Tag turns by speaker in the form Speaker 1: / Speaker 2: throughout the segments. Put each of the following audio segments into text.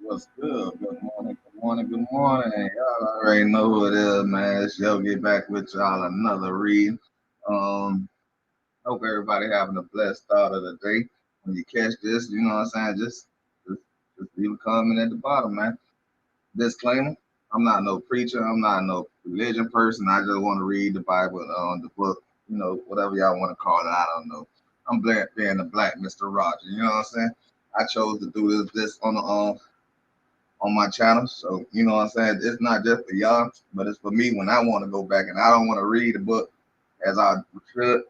Speaker 1: What's good? Good morning, good morning, good morning. Y'all already know who it is, man. It's Yo get back with y'all another read. Um, Hope everybody having a blessed start of the day. When you catch this, you know what I'm saying? Just leave a comment at the bottom, man. Disclaimer: I'm not no preacher. I'm not no religion person. I just want to read the Bible, the book, whatever y'all want to call it. I don't know. I'm being the black Mr. Roger. You know what I'm saying? I chose to do this on my channel. So, you know what I'm saying? It's not just for y'all, but it's for me when I want to go back and I don't want to read the book as I should.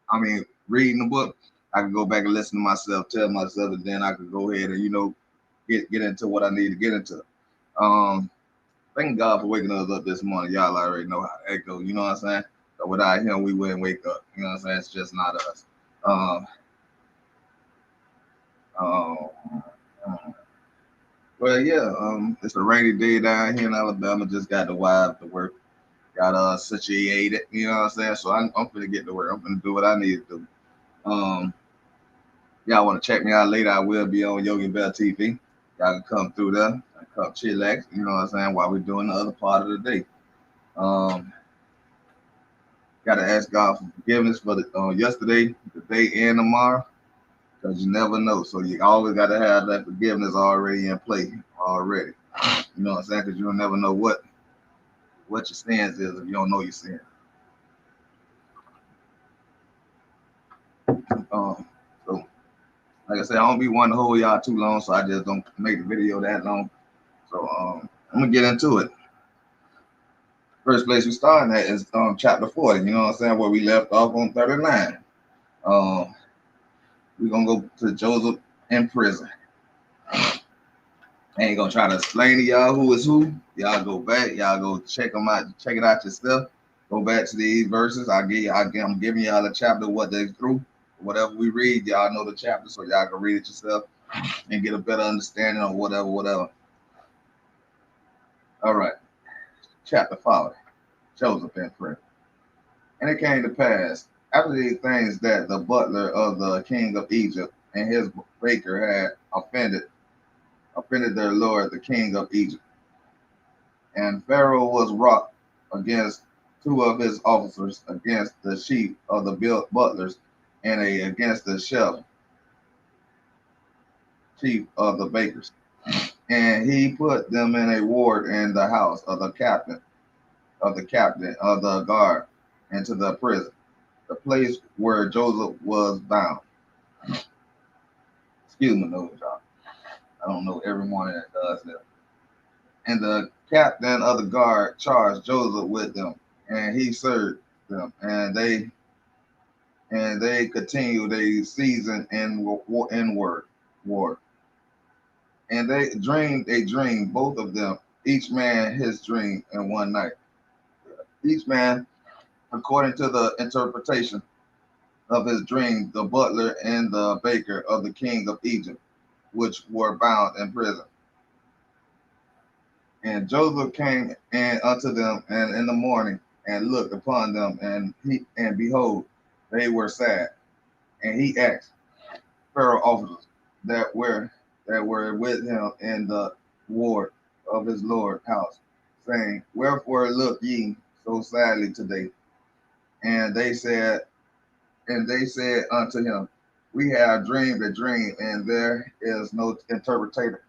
Speaker 1: I mean, reading the book, I can go back and listen to myself, tell myself, and then I can go ahead and, get into what I need to get into. Thank God for waking us up this morning. Y'all already know how that goes. You know what I'm saying? So without him, we wouldn't wake up. You know what I'm saying? It's just not us. Um, um, Well, yeah, it's a rainy day down here in Alabama. Just got the wife to work, got situated. You know what I'm saying? So I'm finna get to work. I'm finna do what I need to do. Y'all want to check me out later? I will be on Yogi Bell TV. Y'all can come through there and come chillax. You know what I'm saying? While we're doing the other part of the day. Um, Got to ask God for forgiveness for the yesterday, the day, and tomorrow, because you never know. So you always got to have that forgiveness already in play already. You know what I'm saying? Because you'll never know what your stance is if you don't know your stance. So, like I said, I don't be wanting to hold y'all too long, so I just don't make the video that long. So, I'm gonna get into it. First place we starting at is chapter 40. You know what I'm saying? Where we left off on 39. We're gonna go to Joseph in prison. I ain't gonna try to explain to y'all who is who. Y'all go back. Y'all go check them out. Check it out yourself. Go back to these verses. I'm giving y'all a chapter of what they through. Whatever we read, y'all know the chapter, so y'all can read it yourself and get a better understanding of whatever. All right. Chapter 40. Joseph in prison. And it came to pass after these things that the butler of the king of Egypt and his baker had offended their lord, the king of Egypt. And Pharaoh was wroth against two of his officers, against the chief of the butlers, and against the chief of the bakers. And he put them in a ward in the house of the captain of the guard, into the prison, the place where Joseph was bound. Excuse me, no, y'all. I don't know every morning that does that. And the captain of the guard charged Joseph with them, and he served them, and they continued a season in war. And they dreamed a dream, both of them, each man his dream in one night. Each man according to the interpretation of his dream, the butler and the baker of the king of Egypt, which were bound in prison. And Joseph came and unto them and in the morning and looked upon them, and behold, they were sad. And he asked Pharaoh officers that were with him in the ward of his Lord's house, saying, wherefore look ye so sadly today? And they said unto him, we have dreamed a dream, and there is no interpreter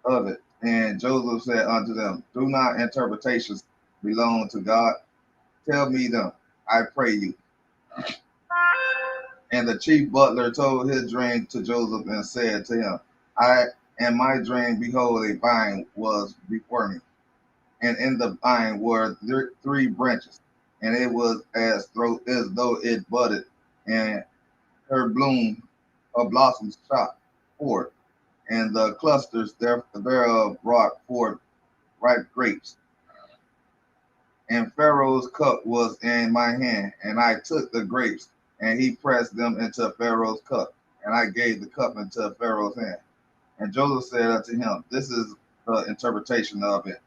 Speaker 1: of it. And Joseph said unto them, do not interpretations belong to God? Tell me them, I pray you. And the chief butler told his dream to Joseph and said to him, I in my dream, behold, a vine was before me, and in the vine were three branches, and it was as though it budded, and her bloom of blossoms shot forth, and the clusters thereof brought forth ripe grapes. And Pharaoh's cup was in my hand, and I took the grapes, and he pressed them into Pharaoh's cup, and I gave the cup into Pharaoh's hand. And Joseph said unto him, this is the interpretation of it.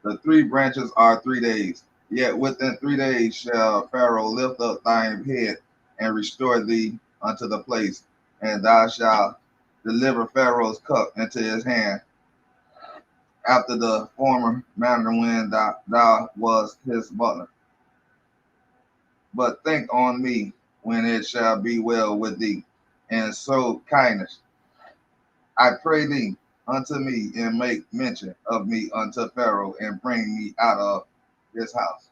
Speaker 1: The three branches are 3 days. Yet within 3 days shall Pharaoh lift up thine head and restore thee unto the place, and thou shalt deliver Pharaoh's cup into his hand after the former manner when thou wast his butler. But think on me when it shall be well with thee, and show kindness, I pray thee, unto me, and make mention of me unto Pharaoh, and bring me out of his house.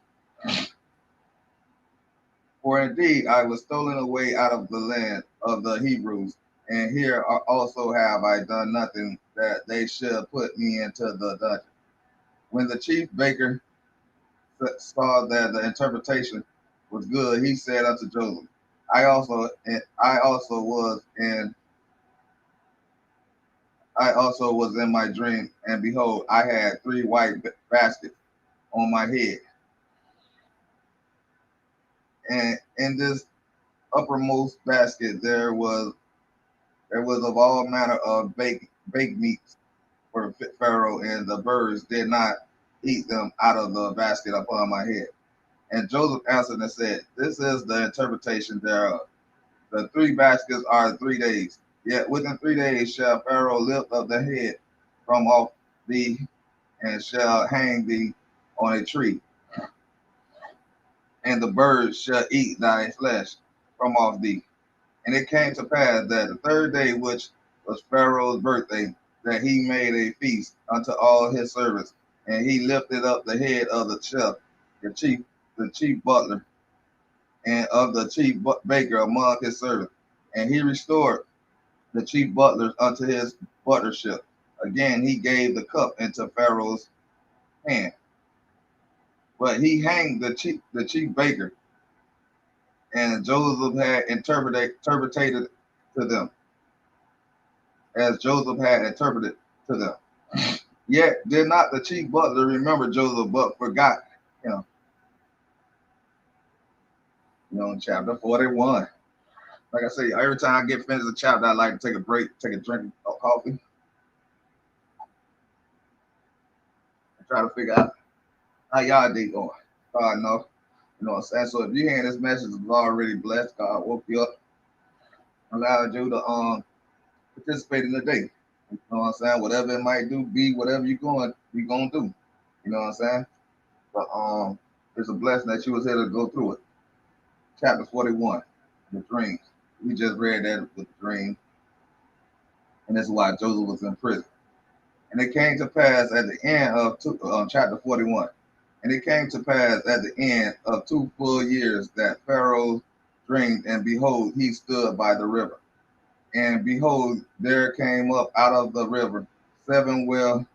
Speaker 1: For indeed I was stolen away out of the land of the Hebrews, and here also have I done nothing that they should put me into the dungeon. When the chief baker saw that the interpretation was good, he said unto Joseph, I also was in my dream, and behold, I had three white baskets on my head, and in this uppermost basket there was of all manner of baked meats for Pharaoh, and the birds did not eat them out of the basket upon my head. And Joseph answered and said, this is the interpretation thereof. The three baskets are 3 days. Yet within 3 days shall Pharaoh lift up the head from off thee, and shall hang thee on a tree, and the birds shall eat thy flesh from off thee. And it came to pass that the third day, which was Pharaoh's birthday, that he made a feast unto all his servants, and he lifted up the head of the chef, the chief butler, and of the chief baker among his servants, and he restored the chief butlers unto his butlership. Again, he gave the cup into Pharaoh's hand, but he hanged the chief baker, and Joseph had interpreted to them, as Joseph had interpreted to them. Yet did not the chief butler remember Joseph, but forgot him. In chapter 41. Like I say, every time I get finished a chapter, I like to take a break, take a drink of coffee, and try to figure out how y'all day going. God know. You know what I'm saying? So if you hearing this message is already blessed, God woke you up, allowed you to participate in the day. You know what I'm saying? Whatever it might do, be whatever you're gonna do. You know what I'm saying? But it's a blessing that you was here to go through it. Chapter 41, the dreams. We just read that with the dream, and that's why Joseph was in prison. And it came to pass at the end of chapter 41. And it came to pass at the end of 2 full years that Pharaoh dreamed, and behold, he stood by the river. And behold, there came up out of the river seven well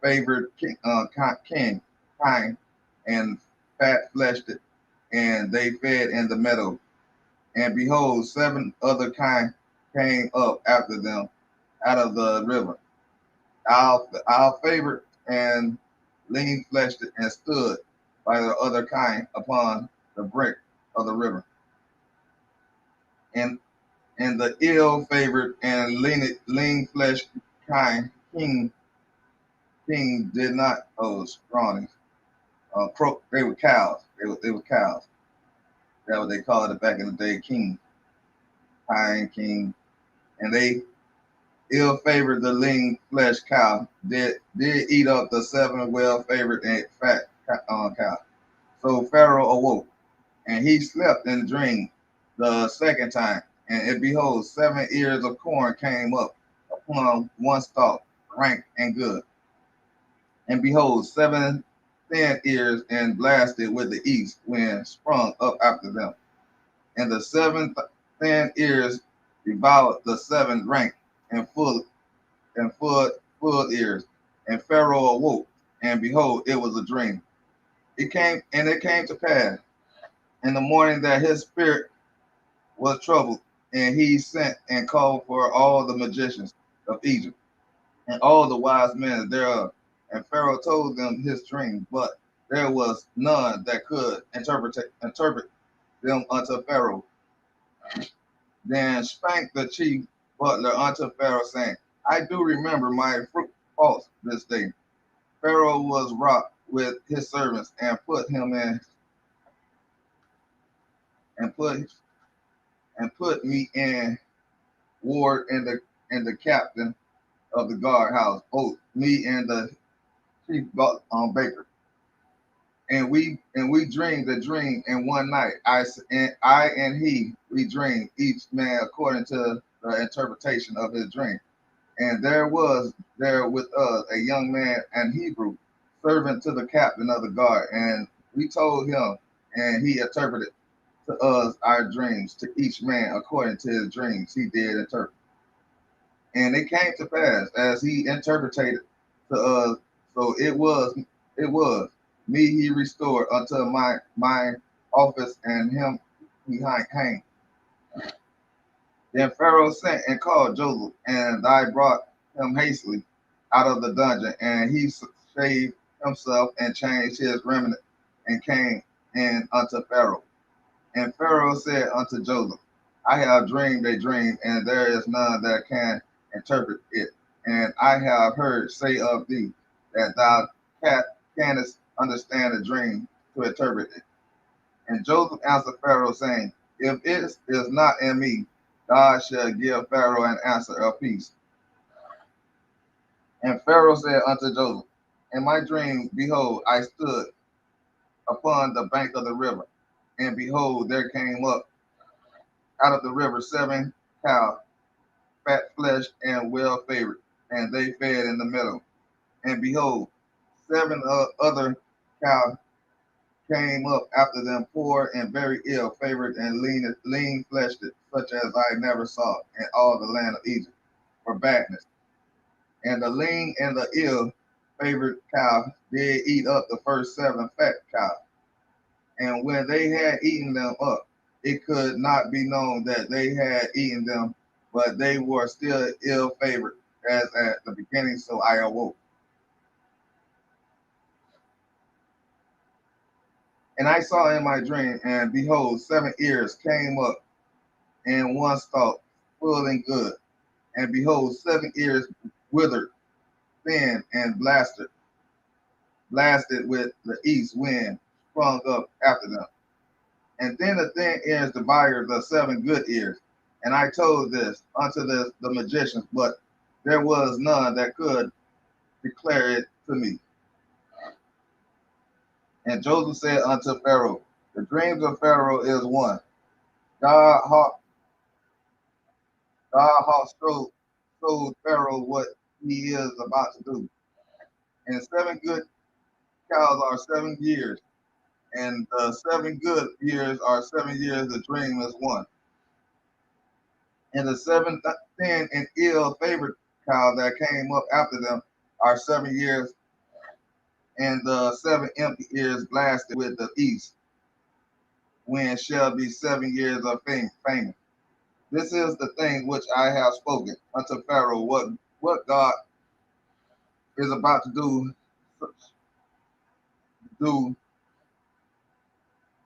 Speaker 1: favored kind and fat fleshed, and they fed in the meadow. And behold, seven other kind came up after them out of the river, our favorite and lean fleshed, and stood by the other kind upon the brink of the river. And the ill favored and lean fleshed kind king did not scrawny. They were cows. They were cows. That's what they called it back in the day, king, kind king. And they ill favored the lean flesh cow. Did eat up the seven well favored and fat cow. So Pharaoh awoke, and he slept in a dream the second time. And behold, 7 ears of corn came up upon one stalk, rank and good. And behold, seven thin ears and blasted with the east wind sprung up after them. And the seven thin ears devoured the seven rank and full ears. And Pharaoh awoke, and behold, it was a dream. It came to pass in the morning that his spirit was troubled, and he sent and called for all the magicians of Egypt and all the wise men thereof. And Pharaoh told them his dream, but there was none that could interpret them unto Pharaoh. Then spake the chief butler unto Pharaoh, saying, I do remember my faults this day. Pharaoh was wroth with his servants and put him in and put me in ward in the captain of the guard house, both me and the chief baker. And we dreamed the dream in one night. I and he we dreamed each man according to the interpretation of his dream. And there was there with us a young man and Hebrew, servant to the captain of the guard, and we told him, and he interpreted to us our dreams, to each man according to his dreams he did interpret. And it came to pass as he interpreted to us, so it was me he restored unto my office, and him he hanged. Then Pharaoh sent and called Joseph, and I brought him hastily out of the dungeon, and he shaved himself and changed his remnant and came in unto Pharaoh. And Pharaoh said unto Joseph, I have dreamed a dream, and there is none that can interpret it. And I have heard say of thee that thou canst understand a dream to interpret it. And Joseph answered Pharaoh, saying, If it is not in me, God shall give Pharaoh an answer of peace. And Pharaoh said unto Joseph, In my dream, behold, I stood upon the bank of the river, and behold, there came up out of the river seven cows, fat fleshed and well favored, and they fed in the meadow. And behold, seven other cows came up after them, poor and very ill favored and lean fleshed, such as I never saw in all the land of Egypt, for badness. And the lean and the ill favored cow did eat up the first seven fat cows. And when they had eaten them up, it could not be known that they had eaten them, but they were still ill favored as at the beginning. So I awoke. And I saw in my dream, and behold, seven ears came up in one stalk, full and good. And behold, seven ears withered, thin, and blasted with the east wind, sprung up after them. And then the thin ears devoured the seven good ears. And I told this unto the magicians, but there was none that could declare it to me. And Joseph said unto Pharaoh, The dreams of Pharaoh is one. God hath, God hath showed Pharaoh what he is about to do. And seven good cows are 7 years, and the seven good years are 7 years. The dream is one. And the seven thin and ill-favored cows that came up after them are 7 years, and the 7 empty ears blasted with the east wind shall be 7 years of famine. This is the thing which I have spoken unto Pharaoh, what God is about to do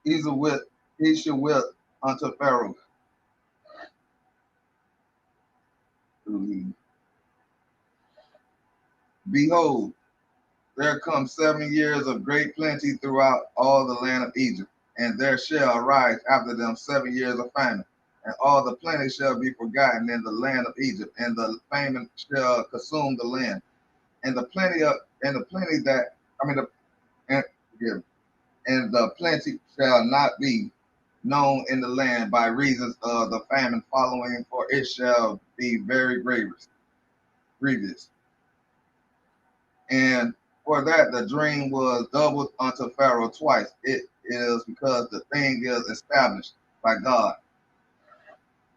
Speaker 1: he should will unto Pharaoh. Behold, there come 7 years of great plenty throughout all the land of Egypt, and there shall arise after them 7 years of famine, and all the plenty shall be forgotten in the land of Egypt, and the famine shall consume the land, and the plenty that I mean the and, yeah, and the plenty shall not be known in the land by reasons of the famine following, for it shall be very grievous. And for that the dream was doubled unto Pharaoh twice. It is because the thing is established by God,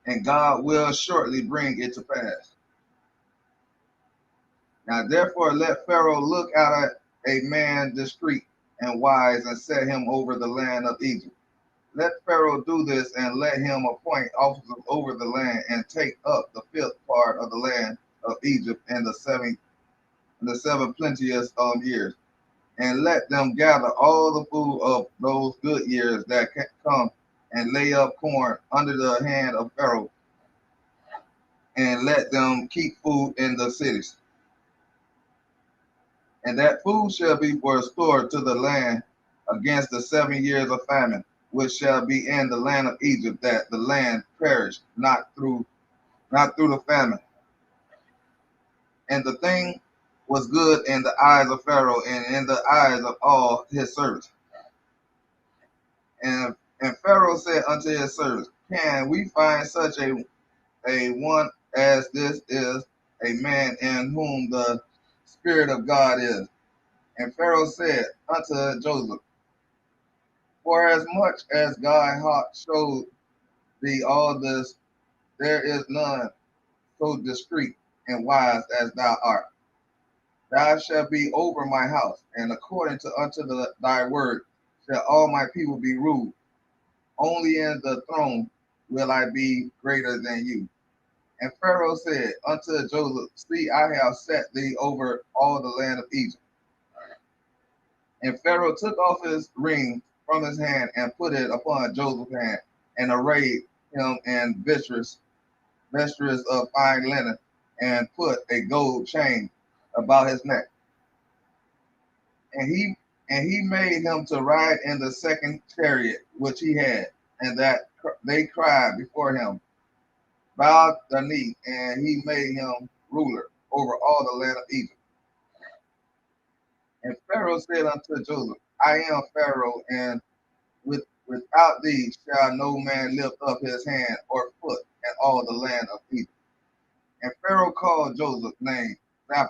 Speaker 1: and God will shortly bring it to pass. Now therefore let Pharaoh look out at a man discreet and wise, and set him over the land of Egypt. Let Pharaoh do this, and let him appoint officers over the land, and take up the fifth part of the land of Egypt in the seven plenteous years, and let them gather all the food of those good years that can come, and lay up corn under the hand of Pharaoh, and let them keep food in the cities. And that food shall be for a store to the land against the 7 years of famine, which shall be in the land of Egypt, that the land perish not through the famine. And the thing was good in the eyes of Pharaoh, and in the eyes of all his servants. And Pharaoh said unto his servants, can we find such a one as this is, a man in whom the Spirit of God is? And Pharaoh said unto Joseph, for as much as God hath showed thee all this, there is none so discreet and wise as thou art. Thou shalt be over my house, and according to thy word shall all my people be ruled. Only in the throne will I be greater than you. And Pharaoh said unto Joseph, see, I have set thee over all the land of Egypt. And Pharaoh took off his ring from his hand, and put it upon Joseph's hand, and arrayed him in vestures of fine linen, and put a gold chain about his neck. And he made him to ride in the second chariot which he had, and that they cried before him, bowed the knee, and he made him ruler over all the land of Egypt. And Pharaoh said unto Joseph, I am Pharaoh, and without thee shall no man lift up his hand or foot in all the land of Egypt. And Pharaoh called Joseph's name Zap,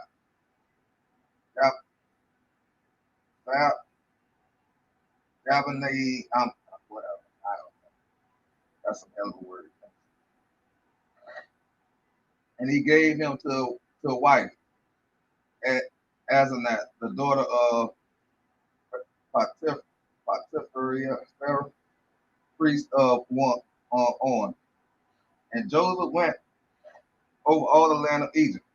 Speaker 1: Zap, Zap, Zabanai, whatever. I don't know. That's some hell of a word. And he gave him to a wife, Asenath, the daughter of Potiphar, priest of On. And Joseph went over all the land of Egypt.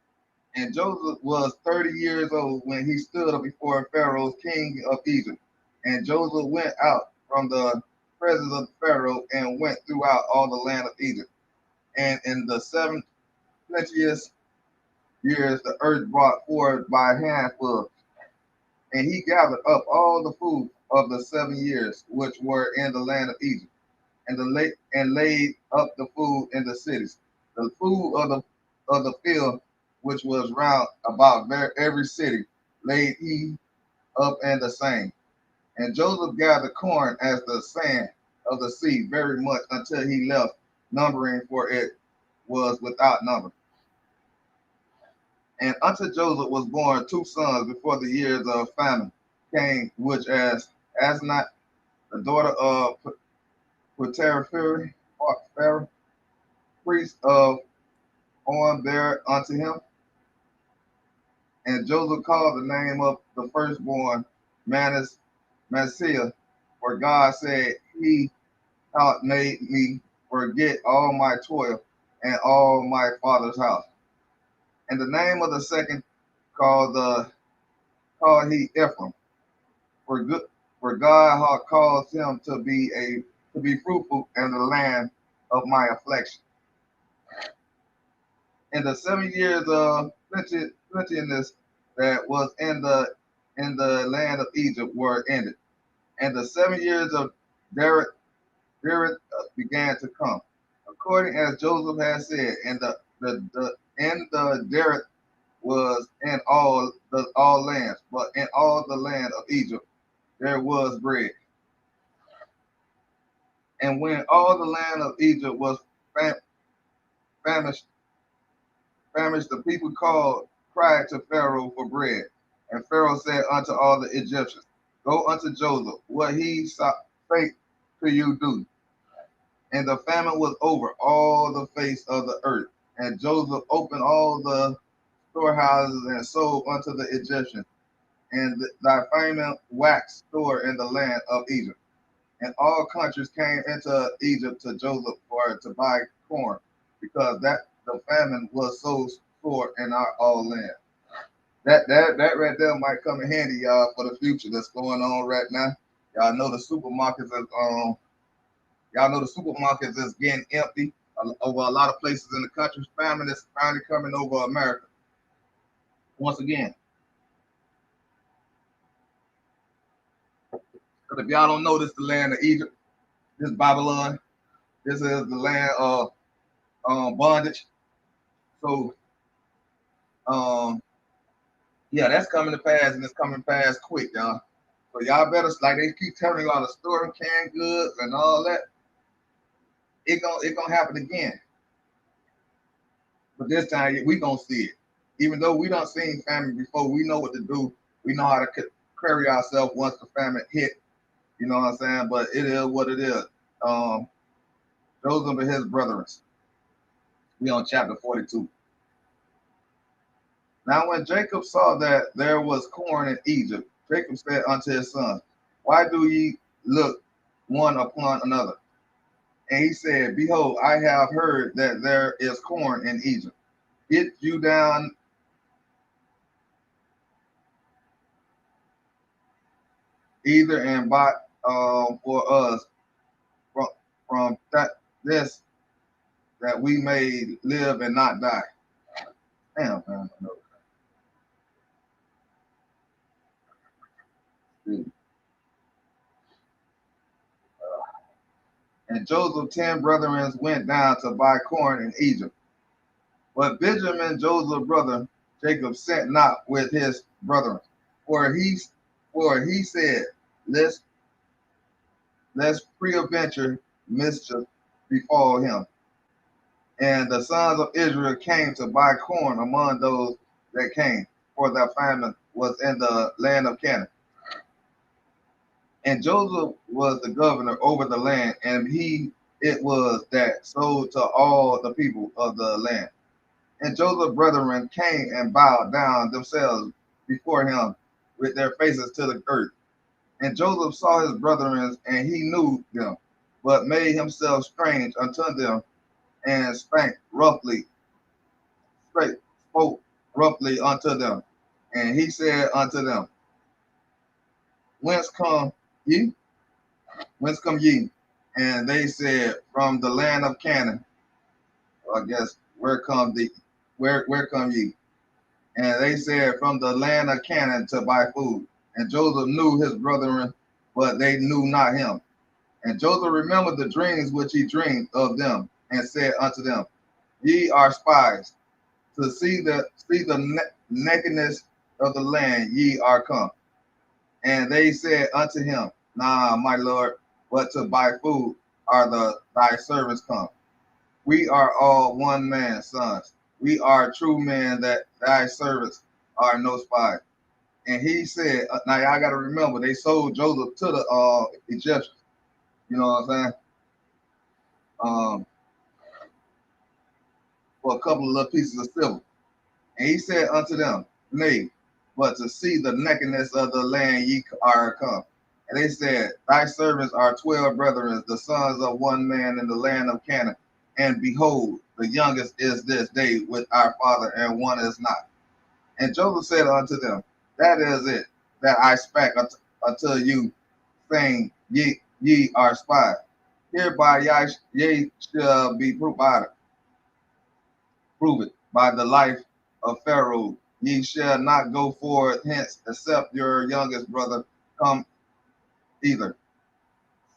Speaker 1: And Joseph was 30 years old when he stood up before Pharaoh, king of Egypt. And Joseph went out from the presence of Pharaoh, and went throughout all the land of Egypt. And in the 7 plenteous years, the earth brought forth by handfuls. And he gathered up all the food of the 7 years which were in the land of Egypt, and laid up the food in the cities. The food of the field which was round about every city laid he up in the same. And Joseph gathered corn as the sand of the sea very much, until he left numbering, for it was without number. And unto Joseph was born two sons before the years of famine came, which as not the daughter of Potiphar, priests of On there unto him. And Joseph called the name of the firstborn Manasseh, for God said, He hath made me forget all my toil and all my father's house. And the name of the second called he Ephraim, for good for God hath caused him to be fruitful in the land of my affliction. And the 7 years of plenteousness that was in the land of Egypt were ended, and the 7 years of Derek began to come, according as Joseph had said. And the Derek was in all lands, but in all the land of Egypt there was bread. And when all the land of Egypt was famished, the people cried to Pharaoh for bread. And Pharaoh said unto all the Egyptians, Go unto Joseph, what he spake to you do. And the famine was over all the face of the earth. And Joseph opened all the storehouses and sold unto the Egyptians. And thy famine waxed store in the land of Egypt. And all countries came into Egypt to Joseph for to buy corn, because that the famine was so sore in our all land. That right there might come in handy, y'all, for the future that's going on right now. Y'all know the supermarkets is getting empty over a lot of places in the country. Famine is finally coming over America once again. Because if y'all don't know, this is the land of Egypt, this is Babylon, this is the land of bondage. So yeah, that's coming to pass, and it's coming past quick, y'all. So y'all better, like they keep telling y'all, the store and canned goods and all that. It gonna happen again. But this time we gonna see it. Even though we done seen famine before, we know what to do. We know how to carry ourselves once the famine hit. You know what I'm saying? But it is what it is. Joseph and his brethren. We on chapter 42. Now when Jacob saw that there was corn in Egypt, Jacob said unto his sons, Why do ye look one upon another? And he said, Behold, I have heard that there is corn in Egypt. Get you down either and buy for us from this, that we may live and not die. Damn, man. And Joseph's 10 brethren went down to buy corn in Egypt. But Benjamin, Joseph's brother, Jacob sent not with his brethren, for he said, lest peradventure mischief befall him. And the sons of Israel came to buy corn among those that came, for their famine was in the land of Canaan. And Joseph was the governor over the land, and it was that sold to all the people of the land. And Joseph's brethren came and bowed down themselves before him with their faces to the earth. And Joseph saw his brethren, and he knew them, but made himself strange unto them, and spoke roughly unto them. And he said unto them, Whence come ye? Whence come ye? And they said, From the land of Canaan. I guess, where come ye? And they said, From the land of Canaan to buy food. And Joseph knew his brethren, but they knew not him. And Joseph remembered the dreams which he dreamed of them, and said unto them, Ye are spies, to see the nakedness of the land ye are come. And they said unto him, Nah, my lord, but to buy food are thy servants come. We are all one man's sons. We are true men, that thy servants are no spies. And he said, now y'all got to remember, they sold Joseph to the Egyptians. You know what I'm saying? for a couple of little pieces of silver. And he said unto them, Nay, but to see the nakedness of the land ye are come. And they said, Thy servants are 12 brethren, the sons of one man in the land of Canaan. And behold, the youngest is this day with our father, and one is not. And Joseph said unto them, That is it, that I spake unto you, saying, Ye are spies. Hereby ye shall be provided prove it by the life of Pharaoh. Ye shall not go forward hence, except your youngest brother come either.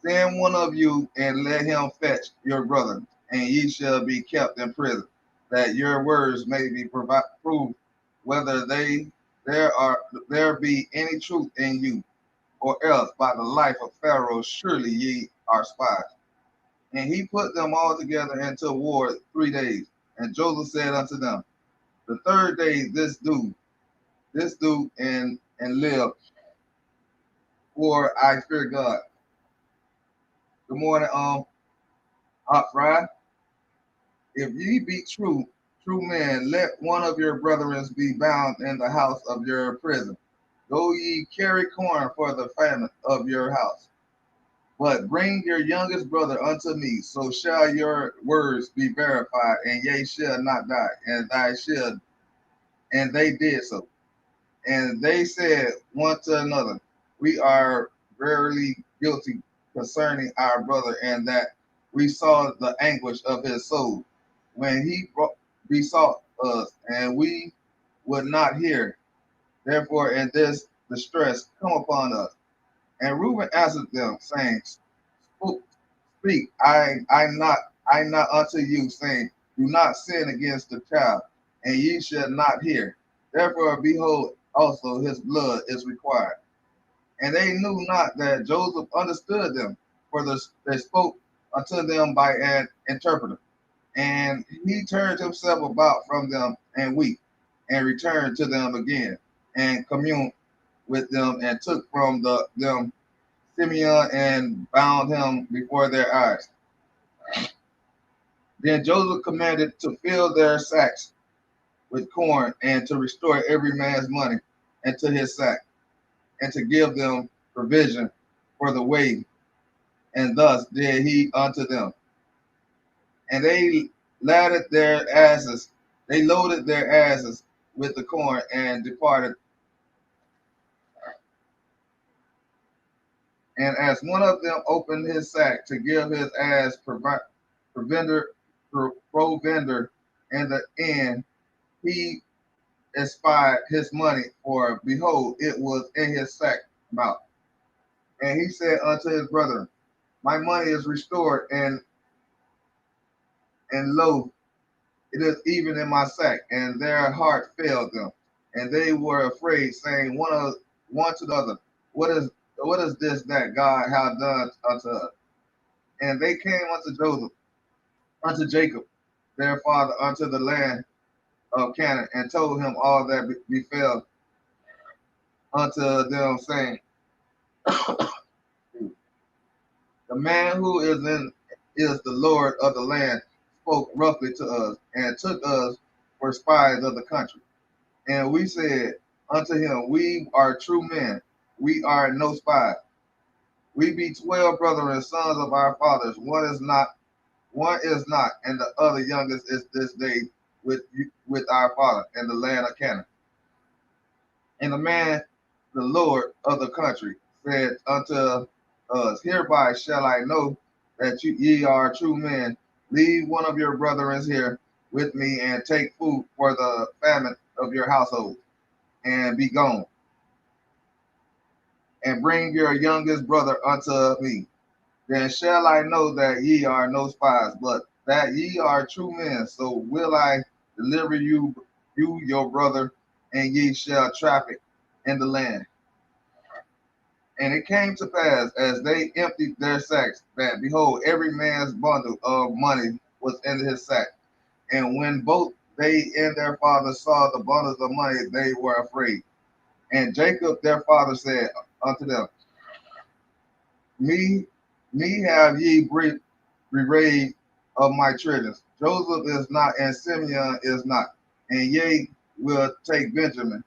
Speaker 1: Send one of you and let him fetch your brother, and ye shall be kept in prison, that your words may be proved whether there be any truth in you, or else by the life of Pharaoh surely ye are spies. And he put them all together into ward 3 days. And Joseph said unto them, The third day this do and live, for I fear God. Good morning, Hot Fry. If ye be true men, let one of your brethren be bound in the house of your prison. Go ye carry corn for the famine of your house. But bring your youngest brother unto me, so shall your words be verified, and ye shall not die, and they did so. And they said one to another, We are verily guilty concerning our brother, and that we saw the anguish of his soul when he besought us, and we would not hear. Therefore, in this distress come upon us. And Reuben answered them, saying, Speak, I not unto you, saying, Do not sin against the child, and ye shall not hear. Therefore, behold, also his blood is required. And they knew not that Joseph understood them, for they spoke unto them by an interpreter. And he turned himself about from them and wept, and returned to them again, and communed with them, and took from them Simeon and bound him before their eyes. Then Joseph commanded to fill their sacks with corn, and to restore every man's money into his sack, and to give them provision for the way. And thus did he unto them. And they loaded their asses with the corn, and departed. And as one of them opened his sack to give his ass provender in the end, he espied his money, for behold, it was in his sack mouth. And he said unto his brethren, My money is restored, and lo, it is even in my sack. And their heart failed them, and they were afraid, saying one to the other, What is this that God hath done unto us? And they came unto Jacob, their father, unto the land of Canaan, and told him all that befell unto them, saying, The man who is the Lord of the land spoke roughly to us, and took us for spies of the country. And we said unto him, We are true men, we are no spies. We be 12 brethren, sons of our fathers. One is not, and the other youngest is this day with our father in the land of Canaan. And the man, the Lord of the country, said unto us, Hereby shall I know that ye are true men. Leave one of your brethren here with me, and take food for the famine of your household, and be gone. And bring your youngest brother unto me. Then shall I know that ye are no spies, but that ye are true men. So will I deliver you your brother, and ye shall traffic in the land. And it came to pass, as they emptied their sacks, that behold, every man's bundle of money was in his sack. And when both they and their father saw the bundles of money, they were afraid. And Jacob their father said unto them, Me have ye bereaved of my treasures. Joseph is not, and Simeon is not, and ye will take Benjamin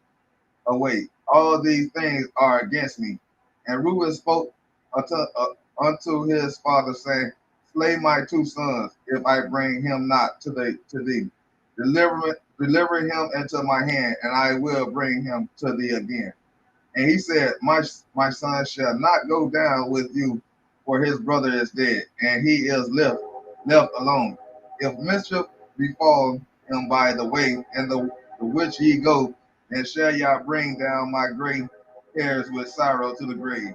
Speaker 1: away. All these things are against me. And Reuben spoke unto his father, saying, Slay my two sons, if I bring him not to thee. Deliver him into my hand, and I will bring him to thee again. And he said, my son shall not go down with you, for his brother is dead, and he is left alone. If mischief befall him by the way, and the which ye go, then shall y'all bring down my gray hairs with sorrow to the grave.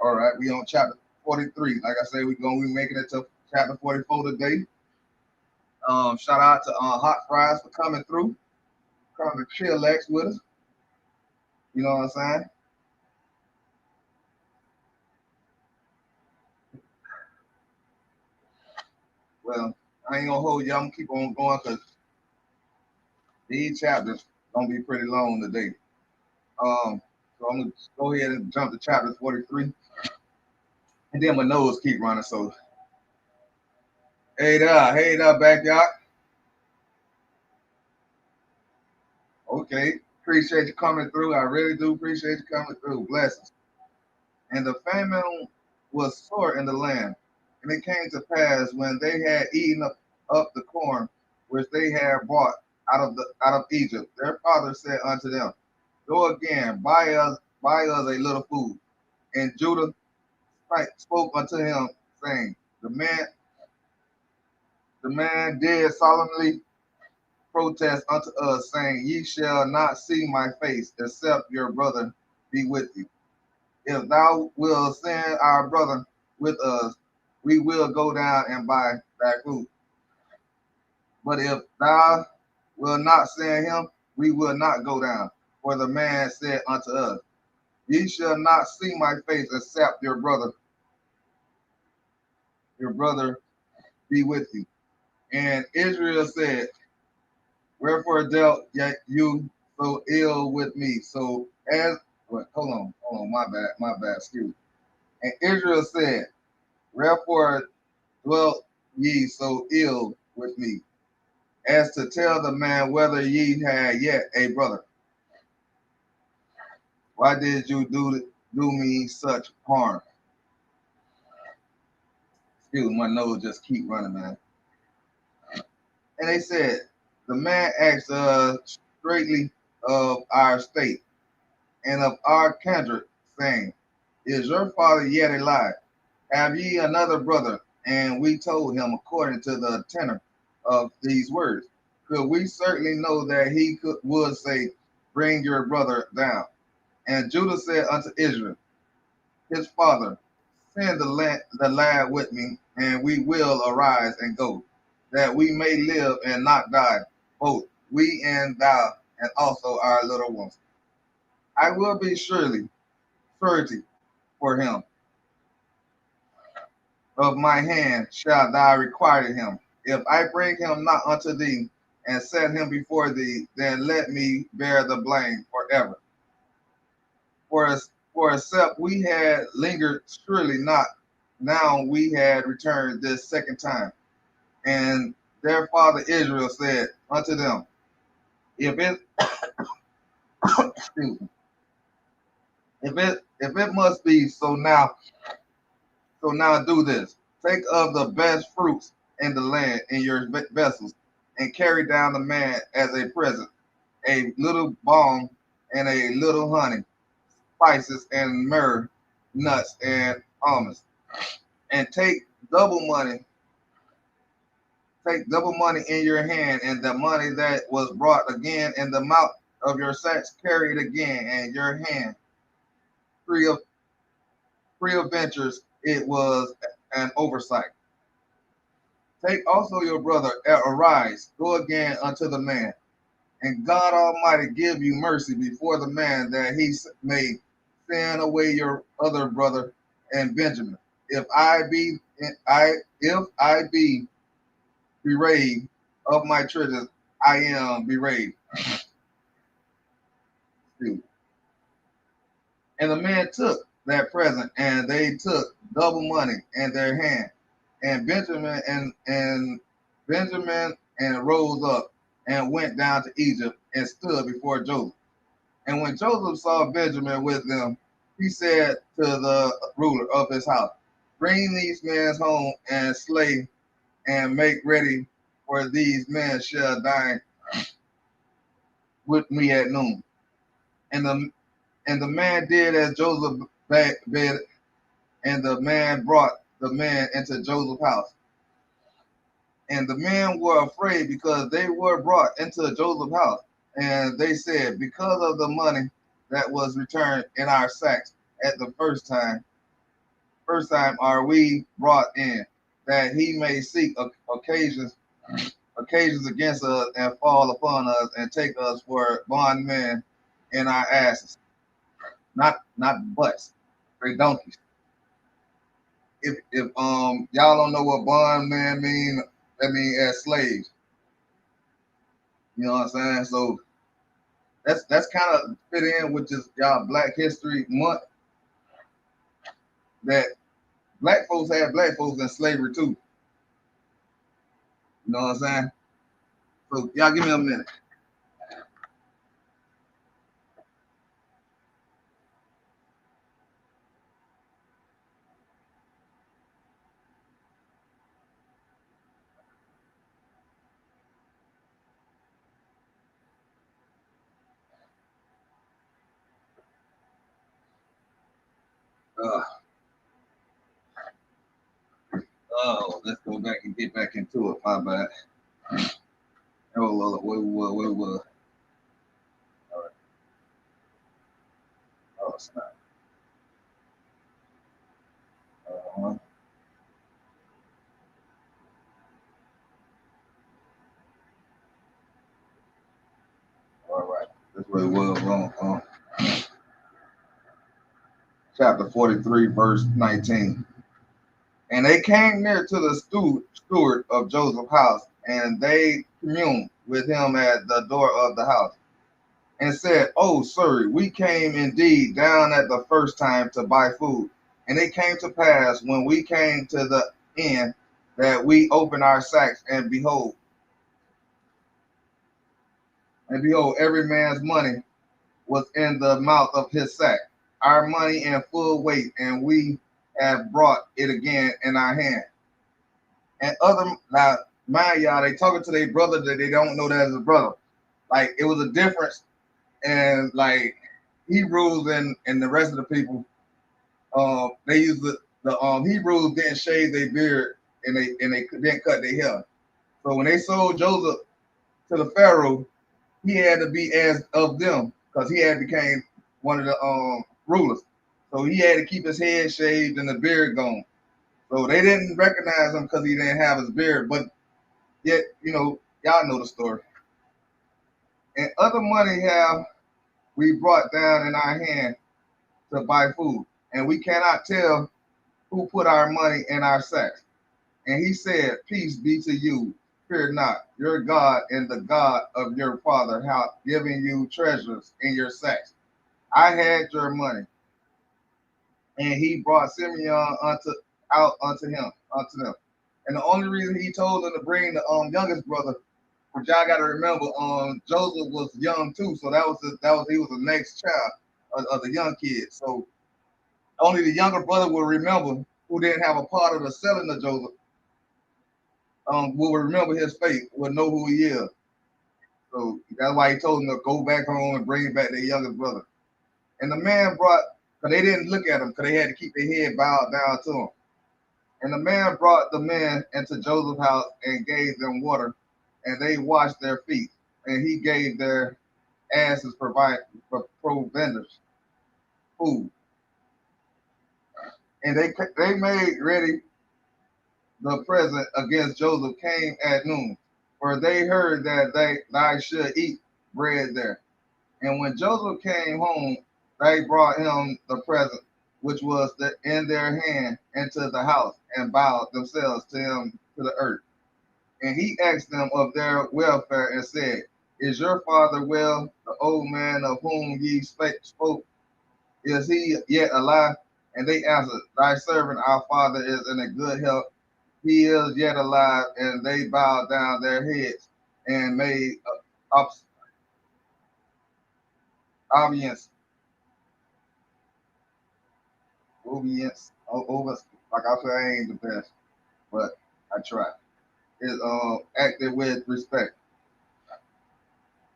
Speaker 1: All right, we on chapter 43. Like I say, we're gonna be making it to chapter 44 today. Shout out to Hot Fries for coming through, coming to chillax with us. You know what I'm saying? Well, I ain't gonna hold you. I'm gonna keep on going because these chapters gonna be pretty long today. So I'm gonna go ahead and jump to chapter 43, and then my nose keep running. So hey there, backyard. Okay, appreciate you coming through. I really do appreciate you coming through. Blessings. And the famine was sore in the land, and it came to pass when they had eaten up the corn which they had brought out of Egypt. Their father said unto them, Go again, buy us a little food. And Judah spoke unto him, saying, The man did solemnly protest unto us, saying, Ye shall not see my face, except your brother be with you. If thou wilt send our brother with us, we will go down and buy thy food. But if thou wilt not send him, we will not go down. For the man said unto us, Ye shall not see my face, except your brother be with you. And Israel said, Wherefore dealt yet you so ill with me? So as hold on, my bad, excuse me. And Israel said, Wherefore dwelt ye so ill with me, as to tell the man whether ye had yet a brother? Why did you do me such harm? Excuse me, my nose just keep running, man. And they said, The man asked us straightly of our state and of our kindred, saying, Is your father yet alive? Have ye another brother? And we told him according to the tenor of these words. Could we certainly know that would say, Bring your brother down? And Judah said unto Israel, his father, Send the lad with me, and we will arise and go, that we may live and not die, both we and thou, and also our little ones. I will be surety for him. Of my hand shall thou require him. If I bring him not unto thee, and set him before thee, then let me bear the blame forever. For, for except we had lingered, surely not now we had returned this second time. And their father Israel said unto them, If it excuse me, if it must be so now do this. Take of the best fruits in the land in your vessels, and carry down the man as a present, a little balm and a little honey, spices and myrrh, nuts and almonds, and take double money in your hand, and the money that was brought again in the mouth of your sacks carry it again, and your hand free of ventures. It was an oversight. Take also your brother, arise, go again unto the man, and God Almighty give you mercy before the man, that he may send away your other brother and Benjamin. If I be bereaved of my treasures, I am bereaved. And the man took that present, and they took double money in their hand. And Benjamin Benjamin and rose up and went down to Egypt and stood before Joseph. And when Joseph saw Benjamin with them, he said to the ruler of his house, bring these men home and slay and make ready, for these men shall dine with me at noon. And the man did as Joseph bid, and the man brought the men into Joseph's house. And the men were afraid because they were brought into Joseph's house. And they said, because of the money that was returned in our sacks at the first time are we brought in, that he may seek occasions against us and fall upon us and take us for bondmen and our asses, not butts, for donkeys. If y'all don't know what bondman mean, that mean as slaves. You know what I'm saying? So that's kind of fit in with just y'all Black History Month, that black folks had black folks in slavery too. You know what I'm saying? So y'all give me a minute. Uh, let's go back and get back into it. My bad. Oh, wait. All right. Oh, snap. Uh-huh. All right. That's what it was wrong. Chapter 43, verse 19. And they came near to the steward of Joseph's house, and they communed with him at the door of the house, and said, oh, sir, we came indeed down at the first time to buy food. And it came to pass when we came to the end that we opened our sacks, and behold, every man's money was in the mouth of his sack, our money in full weight, and we have brought it again in our hand. And other now, mind y'all, they talking to their brother that they don't know that as a brother. Like it was a difference, and like Hebrews and the rest of the people, they use the Hebrews didn't shave their beard and they didn't cut their hair. So when they sold Joseph to the Pharaoh, he had to be as of them because he had became one of the rulers. So he had to keep his head shaved and the beard gone. So they didn't recognize him because he didn't have his beard. But yet, y'all know the story. And other money have we brought down in our hand to buy food, and we cannot tell who put our money in our sacks. And he said, peace be to you. Fear not. Your God and the God of your father have given you treasures in your sacks. I had your money. And he brought Simeon unto them. And the only reason he told them to bring the youngest brother, which y'all got to remember, Joseph was young too, so he was the next child of the young kid. So only the younger brother will remember, who didn't have a part of the selling of Joseph, will remember his fate, will know who he is. So that's why he told him to go back home and bring back their youngest brother. And the man brought, because they didn't look at him, because they had to keep their head bowed down to him. And the man brought the men into Joseph's house and gave them water, and they washed their feet. And he gave their asses provenders food. And they made ready the present against Joseph came at noon, for they heard that they should eat bread there. And when Joseph came home, they brought him the present which was in their hand into the house, and bowed themselves to him to the earth. And he asked them of their welfare and said, is your father well? The old man of whom ye spoke, is he yet alive? And they answered, thy servant, our father, is in a good health. he is yet alive, and they bowed down their heads and made obedience, over. Like I said, I ain't the best, but I try. Is acted with respect.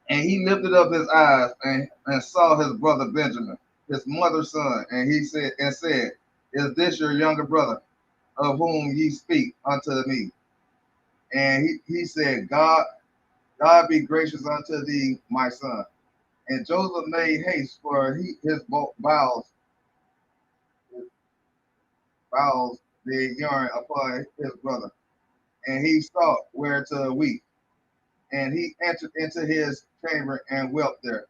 Speaker 1: And he lifted up his eyes and saw his brother Benjamin, his mother's son, and he said, Is this your younger brother, of whom ye speak unto me? And he said, God be gracious unto thee, my son. And Joseph made haste, for his bowels did yearn upon his brother. And he sought where to weep. And he entered into his chamber and wept there.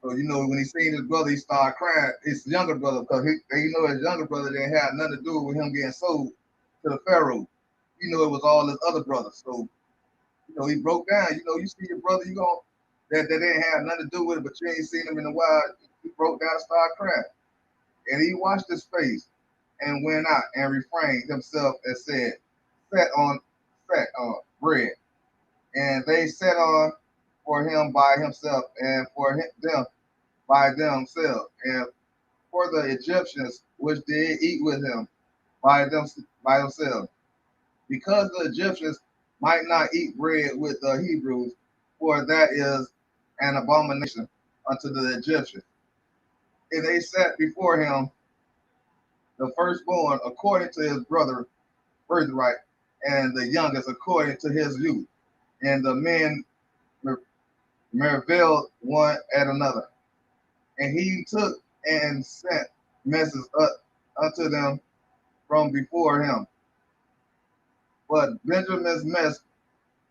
Speaker 1: So, when he seen his brother, he started crying. His younger brother, because his younger brother didn't have nothing to do with him getting sold to the Pharaoh. It was all his other brothers. So, he broke down. You see your brother, that didn't have nothing to do with it, but you ain't seen him in a while. He broke down and started crying. And he washed his face and went out and refrained himself and said, set on bread. And they set on for him by himself and for them by themselves, and for the Egyptians which did eat with him by themselves, because the Egyptians might not eat bread with the Hebrews, for that is an abomination unto the Egyptians. And they set before him the firstborn according to his brother birthright, and the youngest according to his youth. And the men marveled one at another. And he took and sent messages unto them from before him. But Benjamin's mess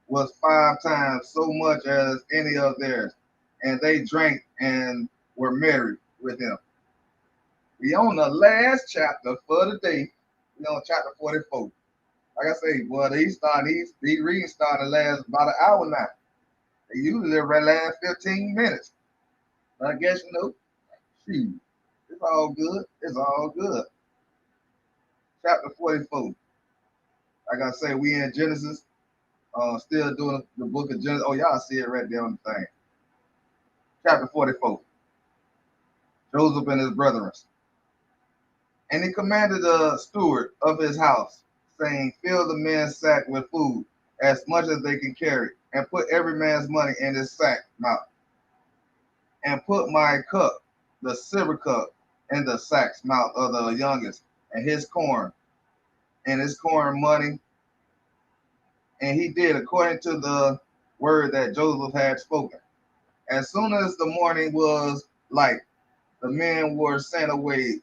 Speaker 1: was 5 times so much as any of theirs, and they drank and were merry with him. We on the last chapter for the day. We on chapter 44. Like I say, boy, these readings starting to last about an hour now. They usually last 15 minutes. But I guess shoot, it's all good. It's all good. Chapter 44. Like I say, we in Genesis. Still doing the book of Genesis. Oh, y'all see it right there on the thing. Chapter 44. Joseph and his brethren. And he commanded the steward of his house, saying, Fill the men's sack with food, as much as they can carry, and put every man's money in his sack mouth. And put my cup, the silver cup, in the sack's mouth of the youngest, and his corn money. And he did according to the word that Joseph had spoken. As soon as the morning was light, the men were sent away,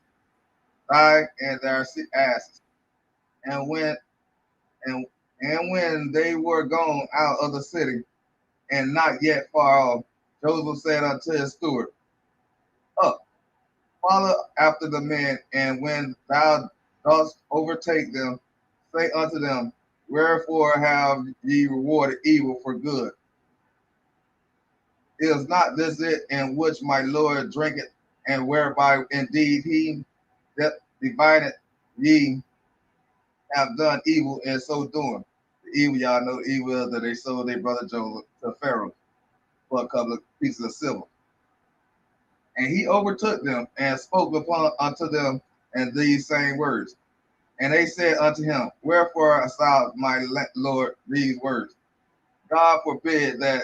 Speaker 1: they and their asses. And when they were gone out of the city, and not yet far off, Joseph said unto his steward, Up, follow after the men, and when thou dost overtake them, say unto them, Wherefore have ye rewarded evil for good? Is not this it in which my Lord drinketh, and whereby indeed he that divided ye have done evil in so doing? The evil, y'all know, evil is that they sold their brother Joseph to Pharaoh for a couple of pieces of silver. And he overtook them and spoke unto them in these same words. And they said unto him, Wherefore hast thou, my Lord, these words? God forbid that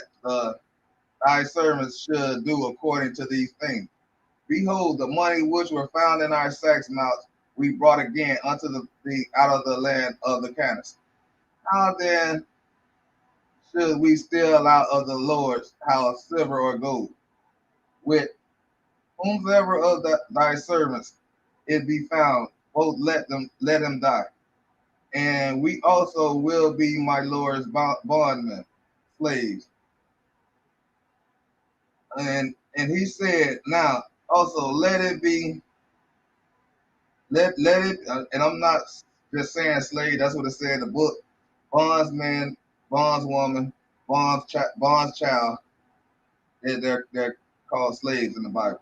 Speaker 1: thy servants should do according to these things. Behold, the money which were found in our sacks' mouths we brought again unto the out of the land of the Canaanites. How then should we steal out of the Lord's house silver or gold? With whomsoever of thy servants it be found, both let him die. And we also will be my Lord's bondmen, slaves. And he said, Now also let it be, let it, and I'm not just saying slave, that's what it said in the book. Bondsman, bondswoman, bonds child, they're called slaves in the Bible.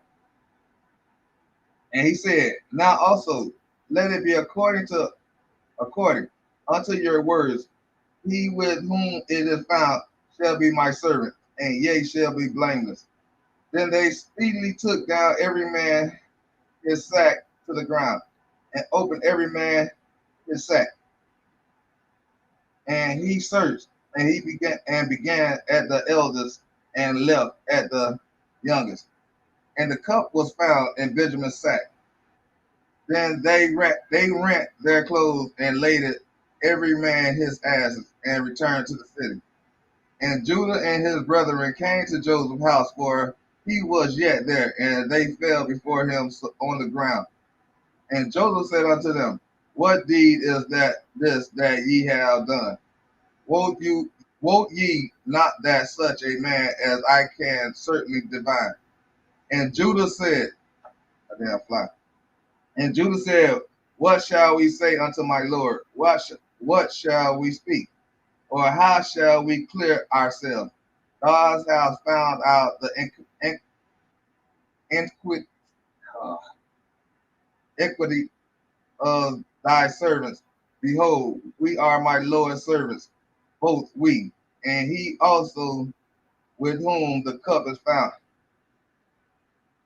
Speaker 1: And he said, Now also let it be according. unto your words. He with whom it is found shall be my servant, and yea shall be blameless. Then they speedily took down every man his sack to the ground, and opened every man his sack. And he searched, and he began at the eldest, and left at the youngest. And the cup was found in Benjamin's sack. Then they rent their clothes and laid it every man his asses, and returned to the city. And Judah and his brethren came to Joseph's house, for he was yet there, and they fell before him on the ground. And Joseph said unto them, what deed is that ye have done? Wot ye not that such a man as I can certainly divine? And Judah said, I didn't fly. And Judah said, what shall we say unto my Lord? What shall we speak? Or how shall we clear ourselves? Thou hast found out the uh, equity of thy servants. Behold, we are my Lord's servants, both we, and he also with whom the cup is found.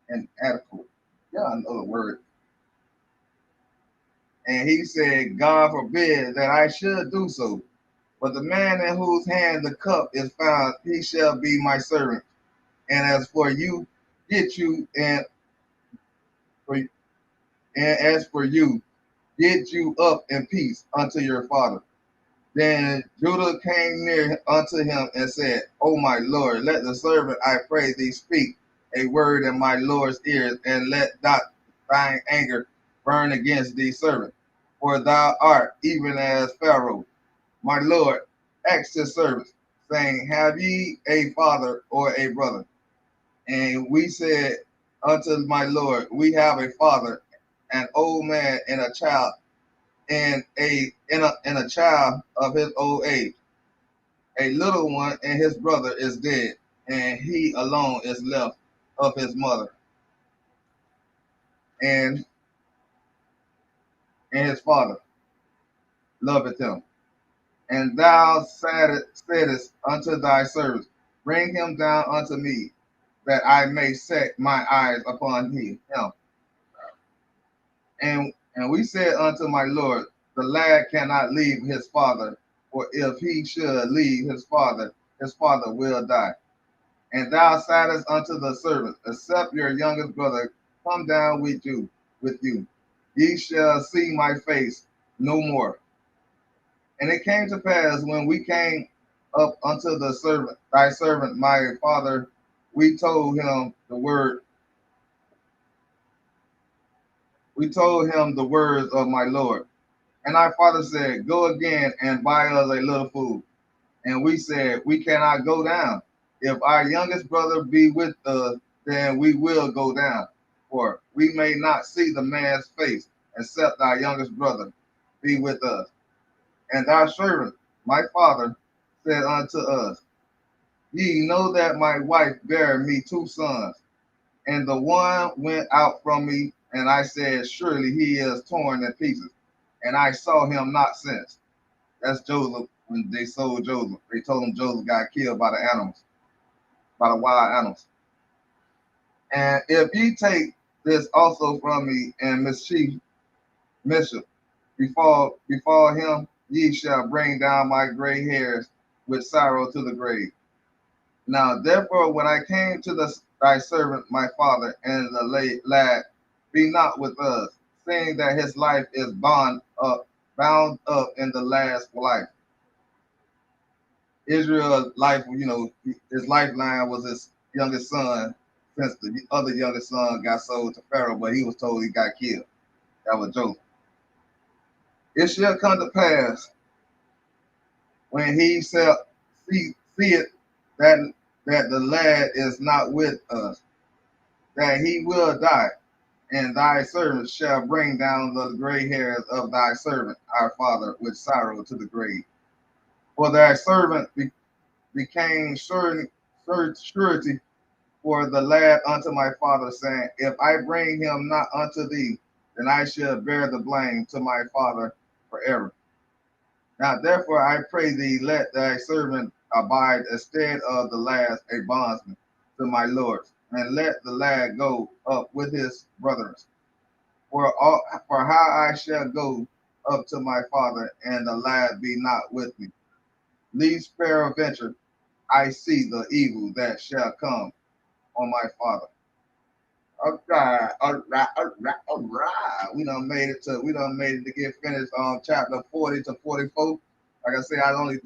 Speaker 1: And adequate. Yeah, I know the word. And he said, God forbid that I should do so. But the man in whose hand the cup is found, he shall be my servant. And as for you, get you for and as for you, get you up in peace unto your father. Then Judah came near unto him and said, O my Lord, let the servant, I pray thee, speak a word in my Lord's ears, and let not thine anger burn against thee, servant. For thou art even as Pharaoh. My Lord asked his servants, saying, have ye a father or a brother? And we said unto my Lord, we have a father, an old man, and a child, and a child of his old age. A little one, and his brother is dead, and he alone is left of his mother, and his father loveth him. And thou saidest unto thy servants, bring him down unto me, that I may set my eyes upon him. And we said unto my Lord, the lad cannot leave his father, for if he should leave his father will die. And thou saidest unto the servants, except your youngest brother come down with you, ye shall see my face no more. And it came to pass when we came up unto thy servant, my father, we told him the word. We told him the words of my Lord. And our father said, go again and buy us a little food. And we said, we cannot go down. If our youngest brother be with us, then we will go down. For we may not see the man's face, except our youngest brother be with us. And our servant, my father, said unto us, ye know that my wife bare me 2 sons, and the one went out from me, and I said, surely he is torn in pieces, and I saw him not since. That's Joseph. When they sold Joseph, they told him Joseph got killed by the animals, by the wild animals. And if ye take this also from me, and mischief befall him, ye shall bring down my gray hairs with sorrow to the grave. Now therefore, when I came to thy servant my father, and the lad be not with us, saying that his life is bound up in the lad's life. Israel's life, his lifeline was his youngest son, since the other youngest son got sold to Pharaoh, but he was told he got killed. That was Joseph. It shall come to pass when he shall see it that the lad is not with us, that he will die, and thy servant shall bring down the gray hairs of thy servant, our father, with sorrow to the grave. For thy servant became surety for the lad unto my father, saying, if I bring him not unto thee, then I shall bear the blame to my father forever. Now therefore I pray thee, let thy servant abide instead of the last a bondsman to my lords, and let the lad go up with his brothers. For how I shall go up to my father, and the lad be not with me, least peradventure I see the evil that shall come on my father. All right, all right, all right, all right. We done made it to get finished chapter 40 to 44. Like I said, I only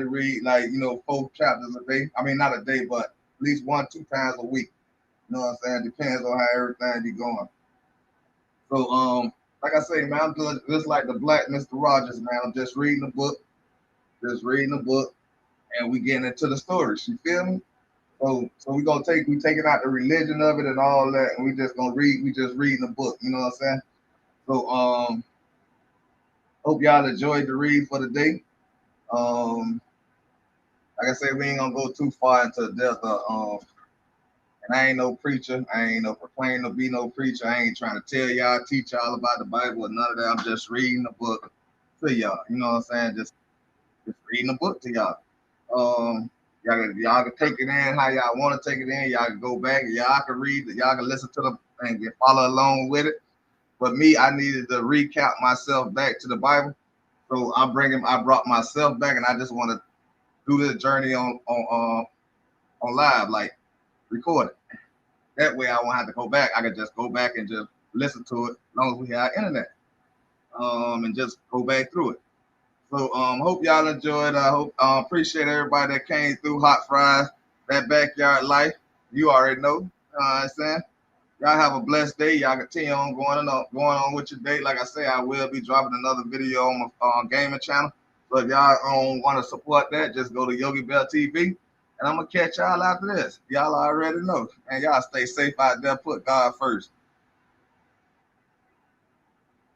Speaker 1: read like, 4 chapters a day. I mean not a day, but at least 1, 2 times a week. You know what I'm saying? Depends on how everything be going. So like I say, man, I'm doing just like the Black Mr. Rogers, man. I'm just reading the book, and we getting into the stories. You feel me? So we taking out the religion of it and all that, and we just gonna read. We just reading the book. You know what I'm saying? So hope y'all enjoyed the read for the day. Um, like I said, we ain't gonna go too far into the depth of And I ain't no preacher. I ain't no proclaim to be no preacher. I ain't trying to tell y'all, teach y'all about the Bible or none of that. I'm just reading the book to y'all. You know what I'm saying? Just reading the book to y'all. Y'all can take it in how y'all want to take it in. Y'all can go back. Y'all can read. Y'all can listen to the and follow along with it. But me, I needed to recap myself back to the Bible. So I brought myself back, and I just want to do this journey on live, like record it. That way, I won't have to go back. I can just go back and just listen to it, as long as we have internet, and just go back through it. So, hope y'all enjoyed. I hope appreciate everybody that came through. Hot fries, that backyard life. You already know. What I'm saying? Y'all have a blessed day. Y'all continue on going on with your day. Like I say, I will be dropping another video on my gaming channel. So if y'all want to support that, just go to Yogi Bell TV. And I'm gonna catch y'all after this. Y'all already know. And y'all stay safe out there. Put God first.